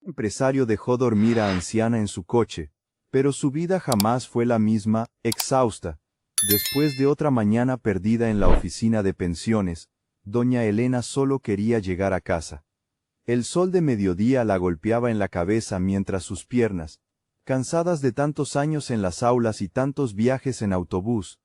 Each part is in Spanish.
El empresario dejó dormir a anciana en su coche, pero su vida jamás fue la misma, exhausta. Después de otra mañana perdida en la oficina de pensiones, doña Elena solo quería llegar a casa. El sol de mediodía la golpeaba en la cabeza mientras sus piernas, cansadas de tantos años en las aulas y tantos viajes en autobús,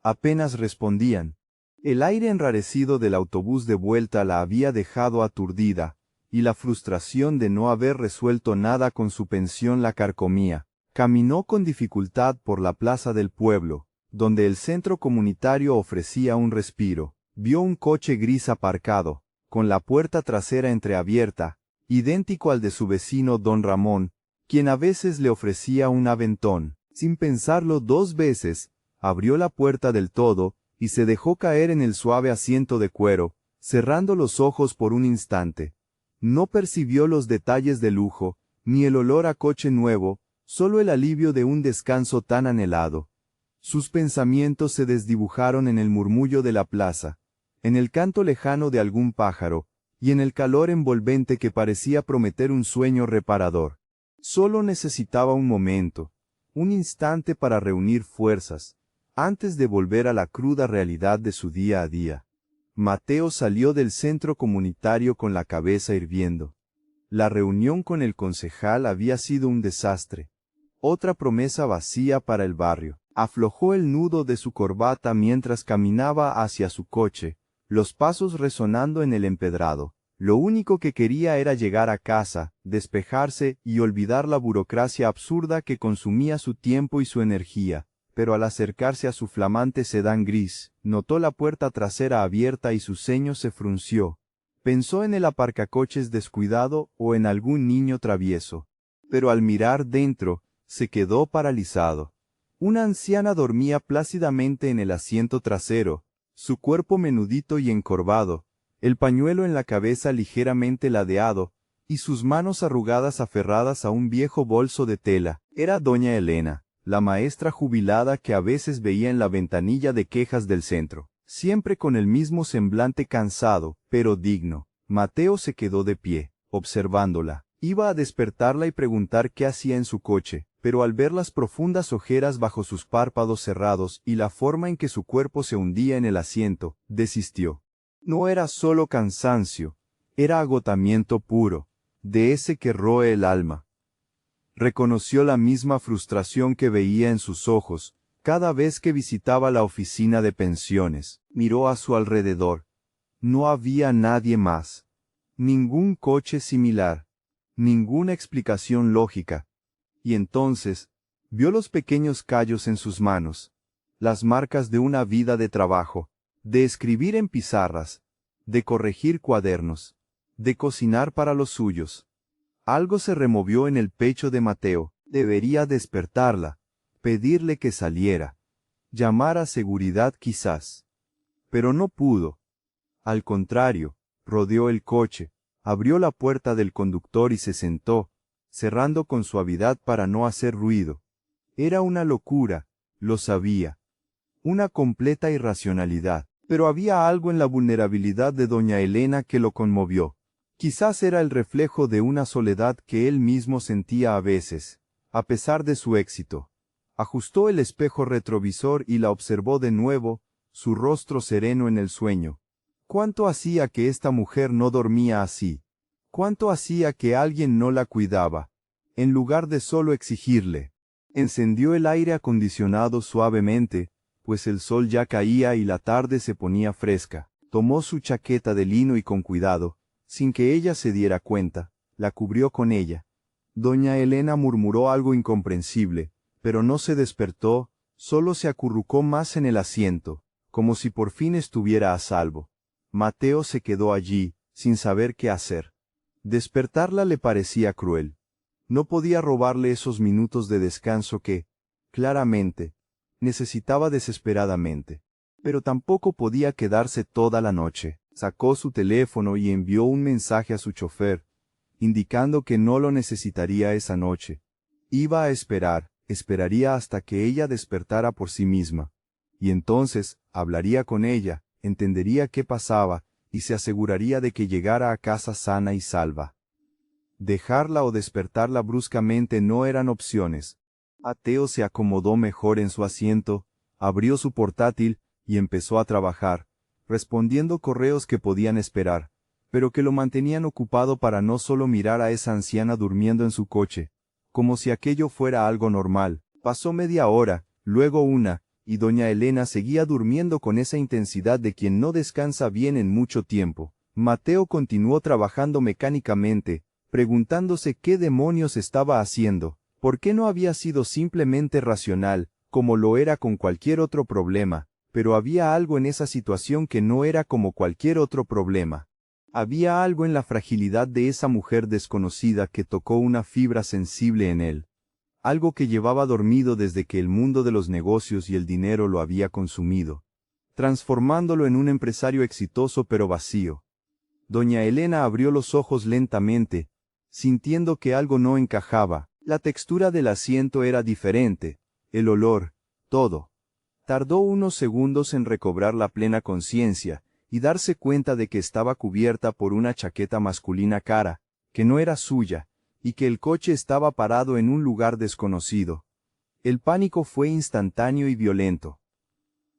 apenas respondían. El aire enrarecido del autobús de vuelta la había dejado aturdida, y la frustración de no haber resuelto nada con su pensión la carcomía. Caminó con dificultad por la plaza del pueblo, donde el centro comunitario ofrecía un respiro. Vio un coche gris aparcado, con la puerta trasera entreabierta, idéntico al de su vecino don Ramón, quien a veces le ofrecía un aventón. Sin pensarlo dos veces, abrió la puerta del todo, y se dejó caer en el suave asiento de cuero, cerrando los ojos por un instante. No percibió los detalles de lujo, ni el olor a coche nuevo, solo el alivio de un descanso tan anhelado. Sus pensamientos se desdibujaron en el murmullo de la plaza, en el canto lejano de algún pájaro, y en el calor envolvente que parecía prometer un sueño reparador. Solo necesitaba un momento, un instante para reunir fuerzas, antes de volver a la cruda realidad de su día a día. Mateo salió del centro comunitario con la cabeza hirviendo. La reunión con el concejal había sido un desastre. Otra promesa vacía para el barrio. Aflojó el nudo de su corbata mientras caminaba hacia su coche, los pasos resonando en el empedrado. Lo único que quería era llegar a casa, despejarse y olvidar la burocracia absurda que consumía su tiempo y su energía. Pero al acercarse a su flamante sedán gris, notó la puerta trasera abierta y su ceño se frunció. Pensó en el aparcacoches descuidado o en algún niño travieso. Pero al mirar dentro, se quedó paralizado. Una anciana dormía plácidamente en el asiento trasero, su cuerpo menudito y encorvado, el pañuelo en la cabeza ligeramente ladeado, y sus manos arrugadas aferradas a un viejo bolso de tela. Era doña Elena, la maestra jubilada que a veces veía en la ventanilla de quejas del centro, siempre con el mismo semblante cansado, pero digno. Mateo se quedó de pie, observándola. Iba a despertarla y preguntar qué hacía en su coche, pero al ver las profundas ojeras bajo sus párpados cerrados y la forma en que su cuerpo se hundía en el asiento, desistió. No era solo cansancio, era agotamiento puro, de ese que roe el alma. Reconoció la misma frustración que veía en sus ojos, cada vez que visitaba la oficina de pensiones. Miró a su alrededor. No había nadie más. Ningún coche similar. Ninguna explicación lógica. Y entonces, vio los pequeños callos en sus manos, las marcas de una vida de trabajo, de escribir en pizarras, de corregir cuadernos, de cocinar para los suyos. Algo se removió en el pecho de Mateo. Debería despertarla, pedirle que saliera, llamar a seguridad quizás. Pero no pudo. Al contrario, rodeó el coche, abrió la puerta del conductor y se sentó, cerrando con suavidad para no hacer ruido. Era una locura, lo sabía. Una completa irracionalidad. Pero había algo en la vulnerabilidad de doña Elena que lo conmovió. Quizás era el reflejo de una soledad que él mismo sentía a veces, a pesar de su éxito. Ajustó el espejo retrovisor y la observó de nuevo, su rostro sereno en el sueño. ¿Cuánto hacía que esta mujer no dormía así? ¿Cuánto hacía que alguien no la cuidaba? En lugar de solo exigirle. Encendió el aire acondicionado suavemente, pues el sol ya caía y la tarde se ponía fresca. Tomó su chaqueta de lino y con cuidado, sin que ella se diera cuenta, la cubrió con ella. Doña Elena murmuró algo incomprensible, pero no se despertó, solo se acurrucó más en el asiento, como si por fin estuviera a salvo. Mateo se quedó allí, sin saber qué hacer. Despertarla le parecía cruel. No podía robarle esos minutos de descanso que, claramente, necesitaba desesperadamente. Pero tampoco podía quedarse toda la noche. Sacó su teléfono y envió un mensaje a su chofer, indicando que no lo necesitaría esa noche. Iba a esperar, esperaría hasta que ella despertara por sí misma. Y entonces, hablaría con ella, entendería qué pasaba, y se aseguraría de que llegara a casa sana y salva. Dejarla o despertarla bruscamente no eran opciones. Mateo se acomodó mejor en su asiento, abrió su portátil y empezó a trabajar, respondiendo correos que podían esperar, pero que lo mantenían ocupado para no solo mirar a esa anciana durmiendo en su coche, como si aquello fuera algo normal. Pasó media hora, luego una, y doña Elena seguía durmiendo con esa intensidad de quien no descansa bien en mucho tiempo. Mateo continuó trabajando mecánicamente, preguntándose qué demonios estaba haciendo, por qué no había sido simplemente racional, como lo era con cualquier otro problema, pero había algo en esa situación que no era como cualquier otro problema. Había algo en la fragilidad de esa mujer desconocida que tocó una fibra sensible en él. Algo que llevaba dormido desde que el mundo de los negocios y el dinero lo había consumido, transformándolo en un empresario exitoso pero vacío. Doña Elena abrió los ojos lentamente, sintiendo que algo no encajaba. La textura del asiento era diferente, el olor, todo. Tardó unos segundos en recobrar la plena conciencia y darse cuenta de que estaba cubierta por una chaqueta masculina cara, que no era suya, y que el coche estaba parado en un lugar desconocido. El pánico fue instantáneo y violento.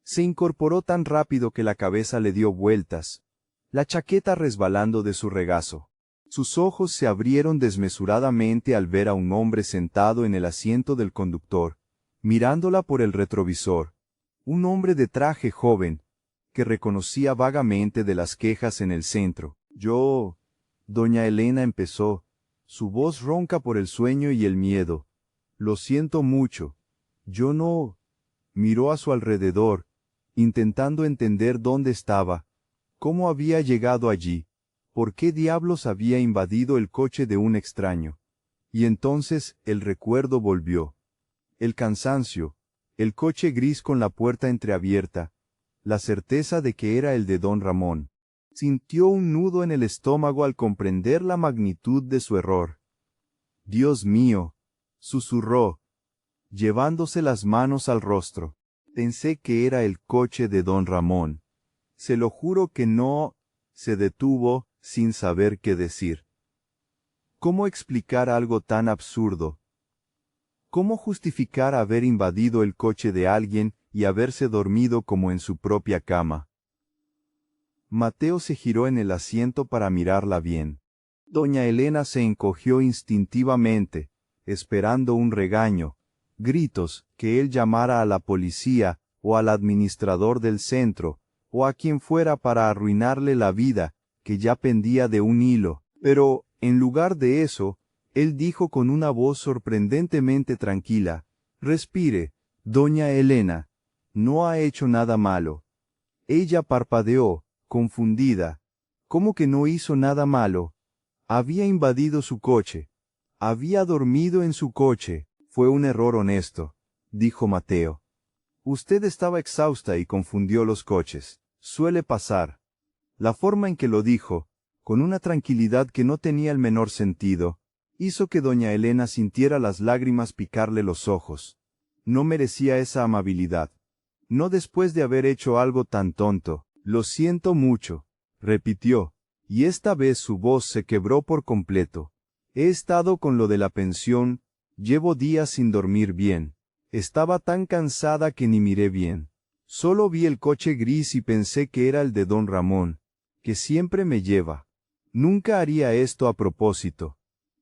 Se incorporó tan rápido que la cabeza le dio vueltas, la chaqueta resbalando de su regazo. Sus ojos se abrieron desmesuradamente al ver a un hombre sentado en el asiento del conductor, mirándola por el retrovisor. Un hombre de traje joven, que reconocía vagamente de las quejas en el centro. Doña Elena empezó, su voz ronca por el sueño y el miedo. Lo siento mucho. Yo no. Miró a su alrededor, intentando entender dónde estaba, cómo había llegado allí, por qué diablos había invadido el coche de un extraño. Y entonces el recuerdo volvió. El cansancio, el coche gris con la puerta entreabierta, la certeza de que era el de don Ramón. Sintió un nudo en el estómago al comprender la magnitud de su error. Dios mío, susurró, llevándose las manos al rostro. Pensé que era el coche de don Ramón. Se lo juro que no. Se detuvo, sin saber qué decir. ¿Cómo explicar algo tan absurdo? ¿Cómo justificar haber invadido el coche de alguien y haberse dormido como en su propia cama? Mateo se giró en el asiento para mirarla bien. Doña Elena se encogió instintivamente, esperando un regaño, gritos, que él llamara a la policía, o al administrador del centro, o a quien fuera para arruinarle la vida, que ya pendía de un hilo. Pero, en lugar de eso, él dijo con una voz sorprendentemente tranquila: «Respire, doña Elena, no ha hecho nada malo». Ella parpadeó, confundida. ¿Cómo que no hizo nada malo? Había invadido su coche. Había dormido en su coche. Fue un error honesto, dijo Mateo. Usted estaba exhausta y confundió los coches. Suele pasar. La forma en que lo dijo, con una tranquilidad que no tenía el menor sentido, hizo que doña Elena sintiera las lágrimas picarle los ojos. No merecía esa amabilidad. No después de haber hecho algo tan tonto. Lo siento mucho, repitió, y esta vez su voz se quebró por completo. He estado con lo de la pensión, llevo días sin dormir bien. Estaba tan cansada que ni miré bien. Solo vi el coche gris y pensé que era el de don Ramón, que siempre me lleva. Nunca haría esto a propósito.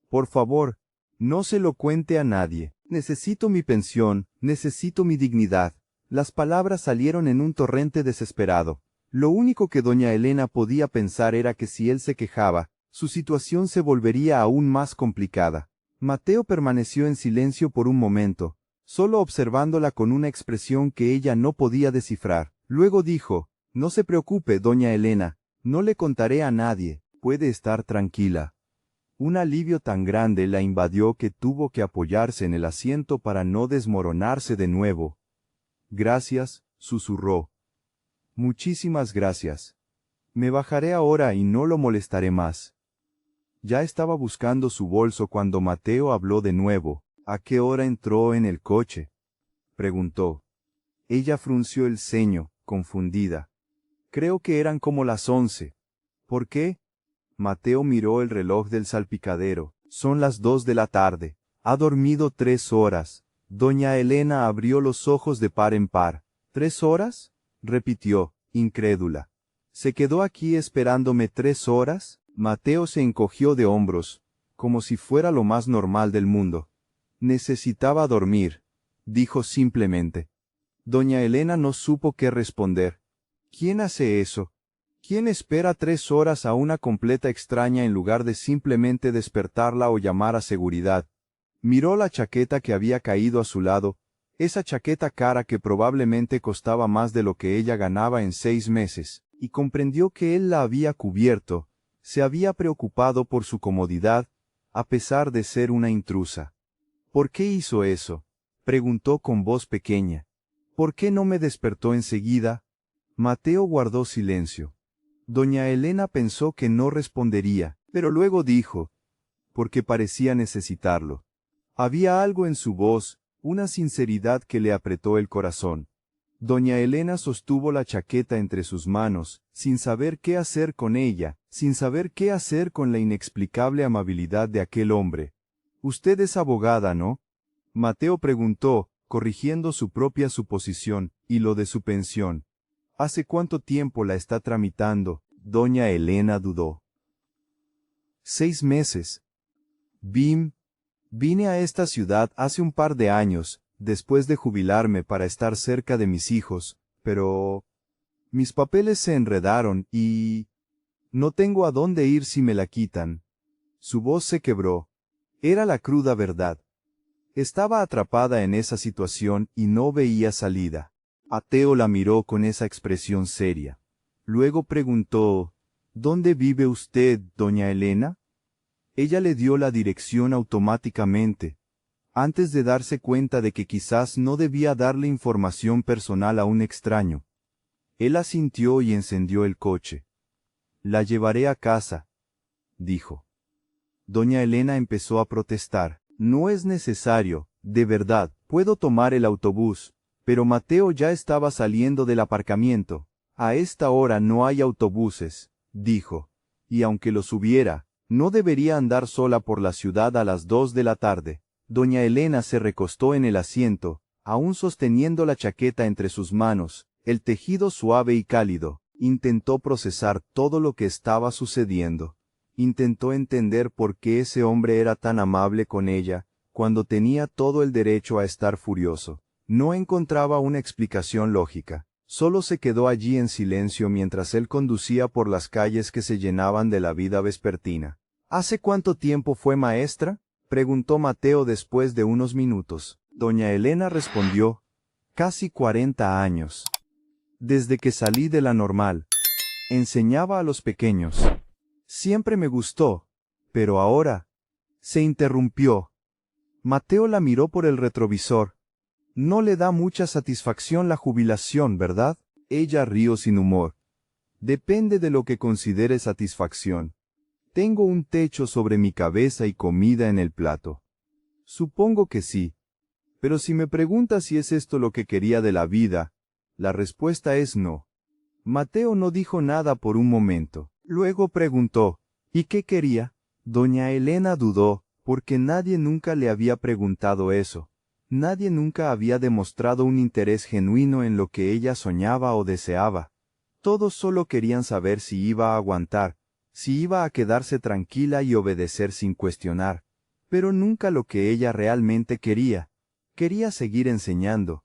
Por favor, no se lo cuente a nadie. Necesito mi pensión, necesito mi dignidad. Las palabras salieron en un torrente desesperado. Lo único que doña Elena podía pensar era que si él se quejaba, su situación se volvería aún más complicada. Mateo permaneció en silencio por un momento, solo observándola con una expresión que ella no podía descifrar. Luego dijo: «No se preocupe, doña Elena, no le contaré a nadie, puede estar tranquila». Un alivio tan grande la invadió que tuvo que apoyarse en el asiento para no desmoronarse de nuevo. «Gracias», susurró. «Muchísimas gracias. Me bajaré ahora y no lo molestaré más». Ya estaba buscando su bolso cuando Mateo habló de nuevo. «¿A qué hora entró en el coche?», preguntó. Ella frunció el ceño, confundida. «Creo que eran como las 11». «¿Por qué?». Mateo miró el reloj del salpicadero. Son las 2 de la tarde. Ha dormido 3 horas. Doña Elena abrió los ojos de par en par. ¿3 horas? Repitió, incrédula. ¿Se quedó aquí esperándome 3 horas? Mateo se encogió de hombros, como si fuera lo más normal del mundo. Necesitaba dormir, dijo simplemente. Doña Elena no supo qué responder. ¿Quién hace eso? ¿Quién espera 3 horas a una completa extraña en lugar de simplemente despertarla o llamar a seguridad? Miró la chaqueta que había caído a su lado, esa chaqueta cara que probablemente costaba más de lo que ella ganaba en 6 meses, y comprendió que él la había cubierto, se había preocupado por su comodidad, a pesar de ser una intrusa. ¿Por qué hizo eso? Preguntó con voz pequeña. ¿Por qué no me despertó enseguida? Mateo guardó silencio. Doña Elena pensó que no respondería, pero luego dijo, porque parecía necesitarlo. Había algo en su voz, una sinceridad que le apretó el corazón. Doña Elena sostuvo la chaqueta entre sus manos, sin saber qué hacer con ella, sin saber qué hacer con la inexplicable amabilidad de aquel hombre. «Usted es abogada, ¿no?», Mateo preguntó, corrigiendo su propia suposición, y lo de su pensión. «¿Hace cuánto tiempo la está tramitando?». Doña Elena dudó. 6 meses. Vine a esta ciudad hace un par de años, después de jubilarme para estar cerca de mis hijos, pero mis papeles se enredaron y no tengo a dónde ir si me la quitan. Su voz se quebró. Era la cruda verdad. Estaba atrapada en esa situación y no veía salida. Mateo la miró con esa expresión seria. Luego preguntó, «¿Dónde vive usted, doña Elena?». Ella le dio la dirección automáticamente, antes de darse cuenta de que quizás no debía darle información personal a un extraño. Él asintió y encendió el coche. «La llevaré a casa», dijo. Doña Elena empezó a protestar. «No es necesario, de verdad, puedo tomar el autobús». Pero Mateo ya estaba saliendo del aparcamiento. «A esta hora no hay autobuses», dijo. «Y aunque los hubiera, no debería andar sola por la ciudad a las 2 de la tarde». Doña Elena se recostó en el asiento, aún sosteniendo la chaqueta entre sus manos, el tejido suave y cálido. Intentó procesar todo lo que estaba sucediendo. Intentó entender por qué ese hombre era tan amable con ella, cuando tenía todo el derecho a estar furioso. No encontraba una explicación lógica. Solo se quedó allí en silencio mientras él conducía por las calles que se llenaban de la vida vespertina. «¿Hace cuánto tiempo fue maestra?», preguntó Mateo después de unos minutos. Doña Elena respondió, «Casi 40 años. Desde que salí de la normal. Enseñaba a los pequeños. Siempre me gustó, pero ahora…». Se interrumpió. Mateo la miró por el retrovisor. «No le da mucha satisfacción la jubilación, ¿verdad?». Ella rió sin humor. «Depende de lo que considere satisfacción. Tengo un techo sobre mi cabeza y comida en el plato». «Supongo que sí. Pero si me preguntas si es esto lo que quería de la vida, la respuesta es no». Mateo no dijo nada por un momento. Luego preguntó, «¿Y qué quería?». Doña Elena dudó, porque nadie nunca le había preguntado eso. Nadie nunca había demostrado un interés genuino en lo que ella soñaba o deseaba. Todos solo querían saber si iba a aguantar, si iba a quedarse tranquila y obedecer sin cuestionar. Pero nunca lo que ella realmente quería. Quería seguir enseñando.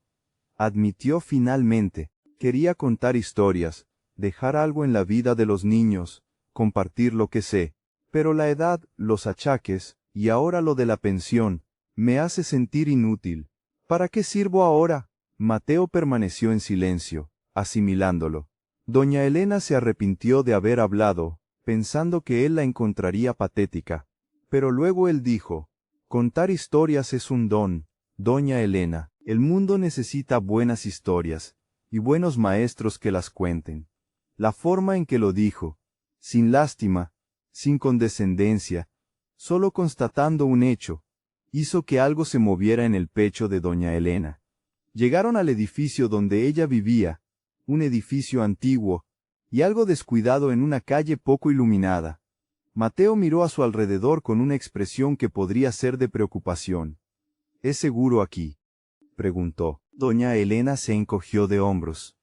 Admitió finalmente. Quería contar historias, dejar algo en la vida de los niños, compartir lo que sé. Pero la edad, los achaques, y ahora lo de la pensión, me hace sentir inútil. ¿Para qué sirvo ahora?». Mateo permaneció en silencio, asimilándolo. Doña Elena se arrepintió de haber hablado, pensando que él la encontraría patética. Pero luego él dijo, «Contar historias es un don, doña Elena. El mundo necesita buenas historias, y buenos maestros que las cuenten». La forma en que lo dijo, sin lástima, sin condescendencia, solo constatando un hecho, hizo que algo se moviera en el pecho de doña Elena. Llegaron al edificio donde ella vivía, un edificio antiguo, y algo descuidado en una calle poco iluminada. Mateo miró a su alrededor con una expresión que podría ser de preocupación. ¿Es seguro aquí?, preguntó. Doña Elena se encogió de hombros.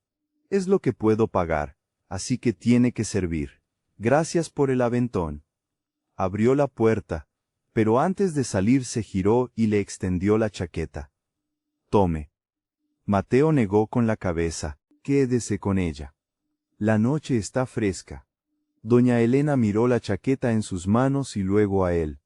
Es lo que puedo pagar, así que tiene que servir. Gracias por el aventón. Abrió la puerta, pero antes de salir se giró y le extendió la chaqueta. Tome. Mateo negó con la cabeza. Quédese con ella. La noche está fresca. Doña Elena miró la chaqueta en sus manos y luego a él.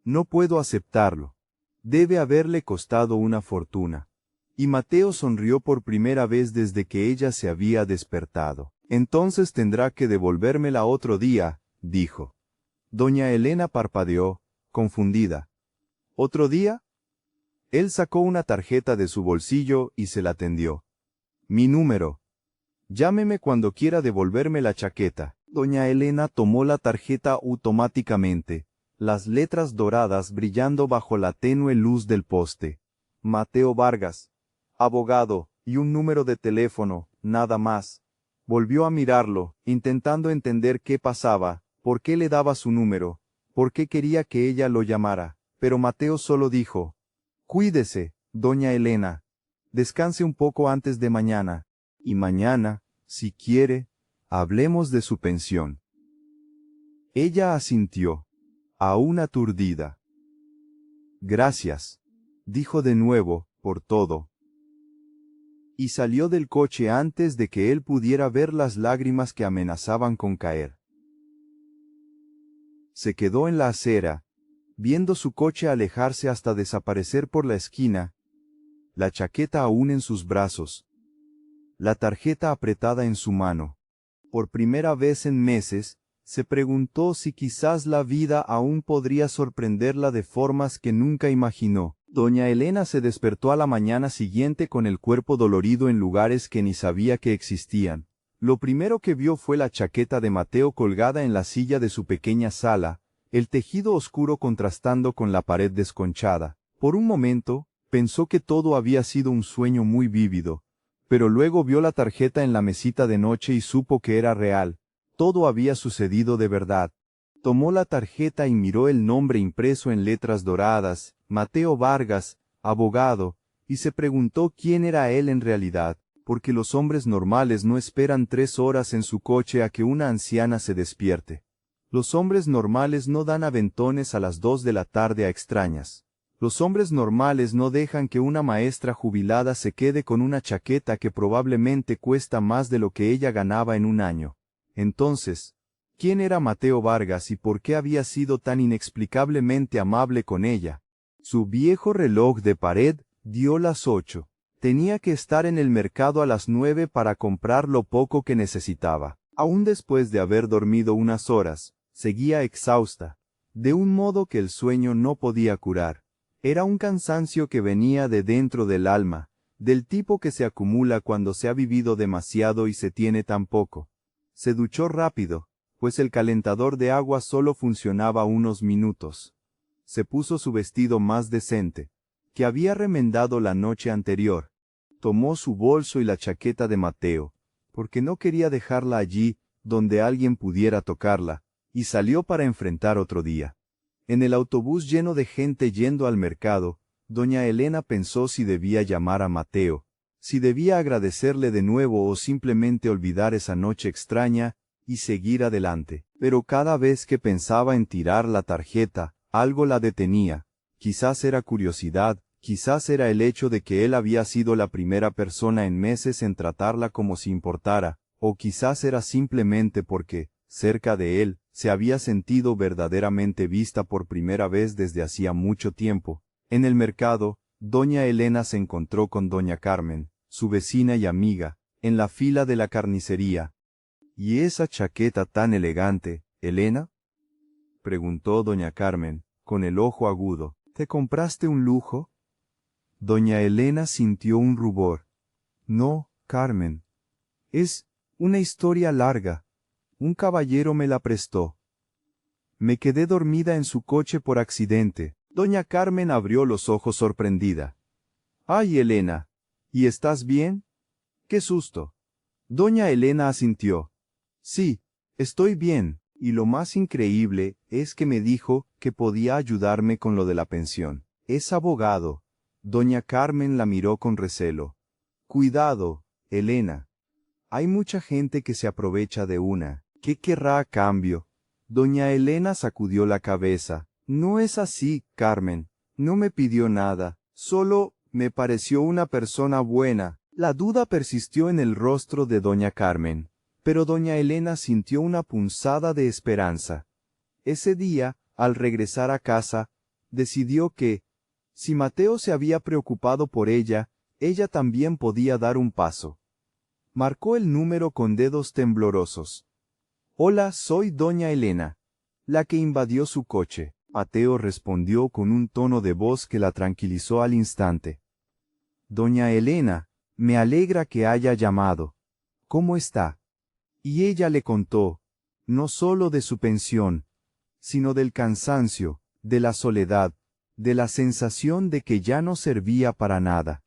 No puedo aceptarlo. Debe haberle costado una fortuna. Y Mateo sonrió por primera vez desde que ella se había despertado. Entonces tendrá que devolvérmela otro día, dijo. Doña Elena parpadeó, confundida. ¿Otro día? Él sacó una tarjeta de su bolsillo y se la tendió. Mi número. Llámeme cuando quiera devolverme la chaqueta. Doña Elena tomó la tarjeta automáticamente, las letras doradas brillando bajo la tenue luz del poste. Mateo Vargas, abogado, y un número de teléfono, nada más. Volvió a mirarlo, intentando entender qué pasaba, por qué le daba su número, por qué quería que ella lo llamara, pero Mateo solo dijo: Cuídese, doña Elena. Descanse un poco antes de mañana. Y mañana, si quiere, hablemos de su pensión. Ella asintió, aún aturdida. Gracias, dijo de nuevo, por todo. Y salió del coche antes de que él pudiera ver las lágrimas que amenazaban con caer. Se quedó en la acera, viendo su coche alejarse hasta desaparecer por la esquina, la chaqueta aún en sus brazos, la tarjeta apretada en su mano. Por primera vez en meses, se preguntó si quizás la vida aún podría sorprenderla de formas que nunca imaginó. Doña Elena se despertó a la mañana siguiente con el cuerpo dolorido en lugares que ni sabía que existían. Lo primero que vio fue la chaqueta de Mateo colgada en la silla de su pequeña sala, el tejido oscuro contrastando con la pared desconchada. Por un momento, pensó que todo había sido un sueño muy vívido, pero luego vio la tarjeta en la mesita de noche y supo que era real. Todo había sucedido de verdad. Tomó la tarjeta y miró el nombre impreso en letras doradas, Mateo Vargas, abogado, y se preguntó quién era él en realidad, porque los hombres normales no esperan 3 horas en su coche a que una anciana se despierte. Los hombres normales no dan aventones a las 2 de la tarde a extrañas. Los hombres normales no dejan que una maestra jubilada se quede con una chaqueta que probablemente cuesta más de lo que ella ganaba en un año. Entonces, ¿quién era Mateo Vargas y por qué había sido tan inexplicablemente amable con ella? Su viejo reloj de pared dio las 8. Tenía que estar en el mercado a las 9 para comprar lo poco que necesitaba. Aún después de haber dormido unas horas, seguía exhausta, de un modo que el sueño no podía curar. Era un cansancio que venía de dentro del alma, del tipo que se acumula cuando se ha vivido demasiado y se tiene tan poco. Se duchó rápido, pues el calentador de agua solo funcionaba unos minutos. Se puso su vestido más decente, que había remendado la noche anterior. Tomó su bolso y la chaqueta de Mateo, porque no quería dejarla allí, donde alguien pudiera tocarla, y salió para enfrentar otro día. En el autobús lleno de gente yendo al mercado, doña Elena pensó si debía llamar a Mateo, si debía agradecerle de nuevo o simplemente olvidar esa noche extraña y seguir adelante. Pero cada vez que pensaba en tirar la tarjeta, algo la detenía. Quizás era curiosidad, quizás era el hecho de que él había sido la primera persona en meses en tratarla como si importara, o quizás era simplemente porque, cerca de él, se había sentido verdaderamente vista por primera vez desde hacía mucho tiempo. En el mercado, doña Elena se encontró con doña Carmen, su vecina y amiga, en la fila de la carnicería. ¿Y esa chaqueta tan elegante, Elena?, preguntó doña Carmen, con el ojo agudo. ¿Te compraste un lujo? Doña Elena sintió un rubor. No, Carmen. Es una historia larga. Un caballero me la prestó. Me quedé dormida en su coche por accidente. Doña Carmen abrió los ojos sorprendida. ¡Ay, Elena! ¿Y estás bien? ¡Qué susto! Doña Elena asintió. Sí, estoy bien. Y lo más increíble es que me dijo que podía ayudarme con lo de la pensión. Es abogado. Doña Carmen la miró con recelo. Cuidado, Elena. Hay mucha gente que se aprovecha de una. ¿Qué querrá a cambio? Doña Elena sacudió la cabeza. No es así, Carmen. No me pidió nada. Solo me pareció una persona buena. La duda persistió en el rostro de doña Carmen, pero doña Elena sintió una punzada de esperanza. Ese día, al regresar a casa, decidió que, si Mateo se había preocupado por ella también podía dar un paso. Marcó el número con dedos temblorosos. Hola, soy doña Elena, la que invadió su coche. Mateo respondió con un tono de voz que la tranquilizó al instante. Doña Elena, me alegra que haya llamado. ¿Cómo está? Y ella le contó, no solo de su pensión, sino del cansancio, de la soledad, de la sensación de que ya no servía para nada.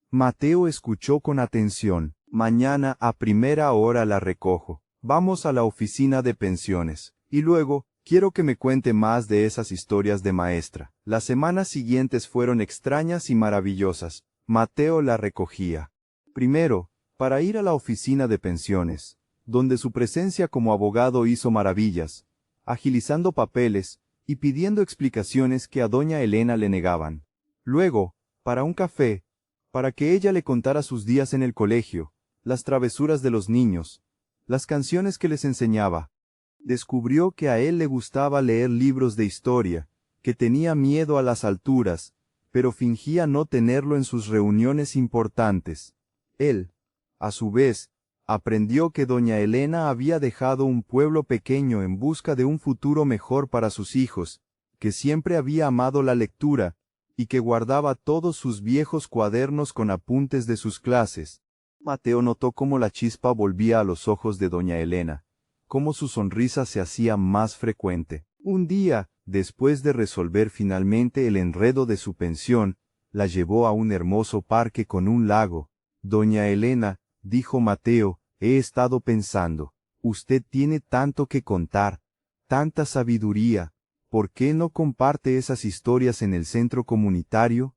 Mateo escuchó con atención. Mañana a primera hora la recojo. Vamos a la oficina de pensiones. Y luego, quiero que me cuente más de esas historias de maestra. Las semanas siguientes fueron extrañas y maravillosas. Mateo la recogía. Primero, para ir a la oficina de pensiones, donde su presencia como abogado hizo maravillas, agilizando papeles y pidiendo explicaciones que a doña Elena le negaban. Luego, para un café, para que ella le contara sus días en el colegio, las travesuras de los niños, las canciones que les enseñaba. Descubrió que a él le gustaba leer libros de historia, que tenía miedo a las alturas, pero fingía no tenerlo en sus reuniones importantes. Él, a su vez, aprendió que doña Elena había dejado un pueblo pequeño en busca de un futuro mejor para sus hijos, que siempre había amado la lectura, y que guardaba todos sus viejos cuadernos con apuntes de sus clases. Mateo notó cómo la chispa volvía a los ojos de doña Elena, cómo su sonrisa se hacía más frecuente. Un día, después de resolver finalmente el enredo de su pensión, la llevó a un hermoso parque con un lago. Doña Elena, dijo Mateo, he estado pensando, usted tiene tanto que contar, tanta sabiduría, ¿por qué no comparte esas historias en el centro comunitario?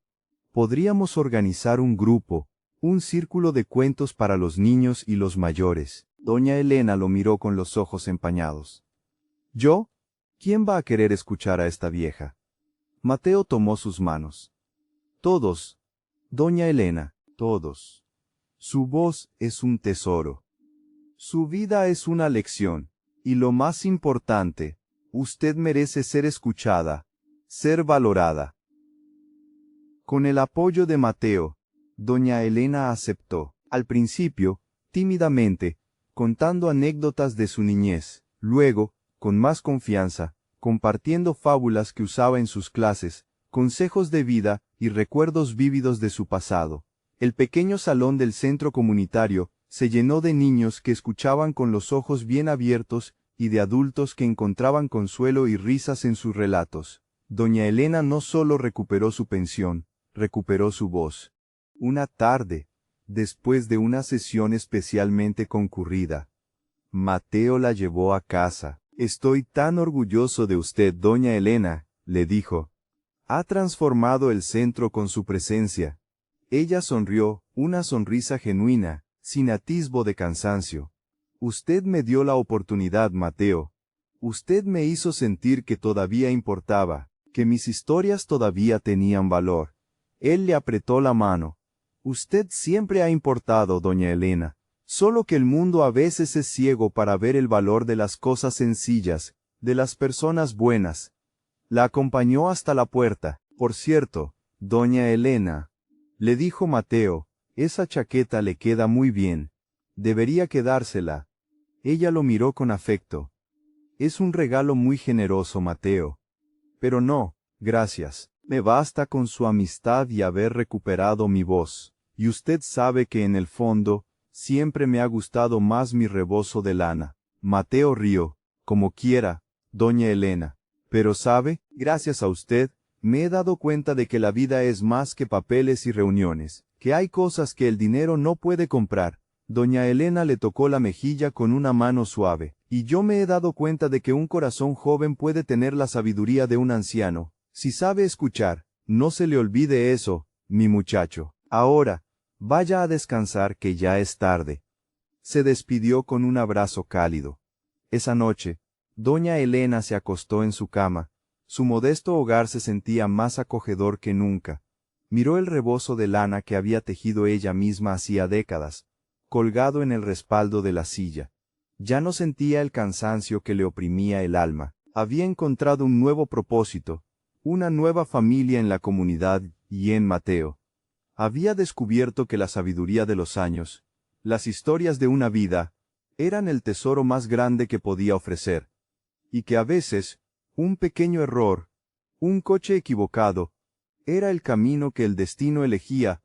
Podríamos organizar un grupo, un círculo de cuentos para los niños y los mayores. Doña Elena lo miró con los ojos empañados. ¿Yo? ¿Quién va a querer escuchar a esta vieja? Mateo tomó sus manos. Todos. Doña Elena, todos. Su voz es un tesoro. Su vida es una lección. Y lo más importante, usted merece ser escuchada, ser valorada. Con el apoyo de Mateo, doña Elena aceptó, al principio, tímidamente, contando anécdotas de su niñez, luego, con más confianza, compartiendo fábulas que usaba en sus clases, consejos de vida y recuerdos vívidos de su pasado. El pequeño salón del centro comunitario se llenó de niños que escuchaban con los ojos bien abiertos y de adultos que encontraban consuelo y risas en sus relatos. Doña Elena no solo recuperó su pensión, recuperó su voz. Una tarde, después de una sesión especialmente concurrida, Mateo la llevó a casa. Estoy tan orgulloso de usted, doña Elena, le dijo. Ha transformado el centro con su presencia. Ella sonrió, una sonrisa genuina, sin atisbo de cansancio. Usted me dio la oportunidad, Mateo. Usted me hizo sentir que todavía importaba, que mis historias todavía tenían valor. Él le apretó la mano. Usted siempre ha importado, doña Elena, solo que el mundo a veces es ciego para ver el valor de las cosas sencillas, de las personas buenas. La acompañó hasta la puerta. Por cierto, doña Elena, le dijo Mateo, esa chaqueta le queda muy bien. Debería quedársela. Ella lo miró con afecto. Es un regalo muy generoso, Mateo. Pero no, gracias. Me basta con su amistad y haber recuperado mi voz. Y usted sabe que en el fondo, siempre me ha gustado más mi rebozo de lana. Mateo rió, como quiera, doña Elena. Pero sabe, gracias a usted, me he dado cuenta de que la vida es más que papeles y reuniones, que hay cosas que el dinero no puede comprar. Doña Elena le tocó la mejilla con una mano suave, Y yo me he dado cuenta de que un corazón joven puede tener la sabiduría de un anciano. Si sabe escuchar, no se le olvide eso, mi muchacho. Ahora, vaya a descansar que ya es tarde. Se despidió con un abrazo cálido. Esa noche, doña Elena se acostó en su cama. Su modesto hogar se sentía más acogedor que nunca. Miró el rebozo de lana que había tejido ella misma hacía décadas, colgado en el respaldo de la silla. Ya no sentía el cansancio que le oprimía el alma. Había encontrado un nuevo propósito, una nueva familia en la comunidad y en Mateo. Había descubierto que la sabiduría de los años, las historias de una vida, eran el tesoro más grande que podía ofrecer, y que a veces, un pequeño error, un coche equivocado, era el camino que el destino elegía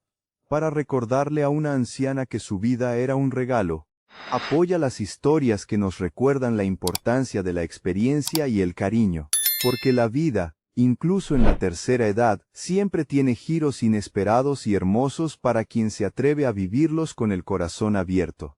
para recordarle a una anciana que su vida era un regalo. Apoya las historias que nos recuerdan la importancia de la experiencia y el cariño, porque la vida, incluso en la tercera edad, siempre tiene giros inesperados y hermosos para quien se atreve a vivirlos con el corazón abierto.